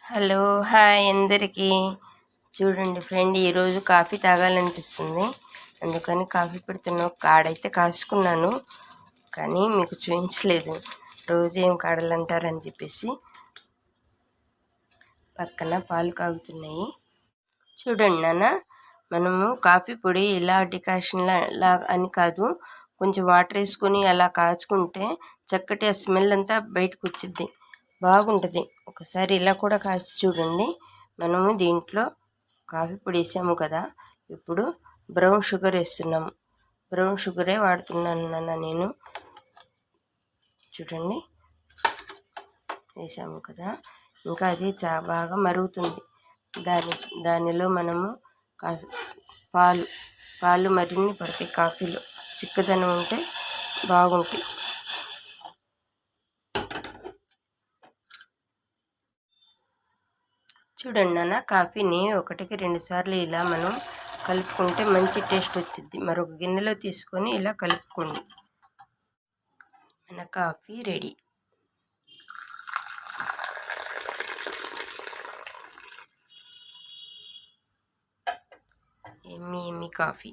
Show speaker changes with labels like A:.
A: Hello hi అందరికీ. చూడండి friend, ఈరోజు కాఫీ తాగాలనిపిస్తుంది, అందుకని కాఫీ పెడుతున్న కాడైతే కాసుకున్నాను, కానీ మీకు చూపించలేదు. రోజు ఏం కాడలంటారని చెప్పేసి పక్కన పాలు కాగుతున్నాయి. చూడండి నాన్న, మనము కాఫీ పొడి ఇలా డికాషన్ లా అని కాదు, కొంచెం వాటర్ వేసుకొని అలా కాచుకుంటే చక్కటి ఆ స్మెల్ అంతా బయటకు వచ్చింది, బాగుంటుంది. ఒకసారి ఇలా కూడా కాసి చూడండి. మనము దీంట్లో కాఫీ పొడి వేసాము కదా, ఇప్పుడు బ్రౌన్ షుగర్ వేస్తున్నాము. బ్రౌన్ షుగరే వాడుతున్నాను నాన్న నేను. చూడండి, వేసాము కదా, ఇంకా అది బాగా మరుగుతుంది. దానిలో మనము పాలు మరిన్ని పడతాయి. కాఫీలో చిక్కదనం ఉంటే బాగుంటాయి. చూడండి నాన్న, కాఫీని 1-2 సార్లు ఇలా మనం కలుపుకుంటే మంచి టేస్ట్ వచ్చింది. మరొక గిన్నెలో తీసుకొని ఇలా కలుపుకోండి. మన కాఫీ రెడీ. ఎమ్మి కాఫీ.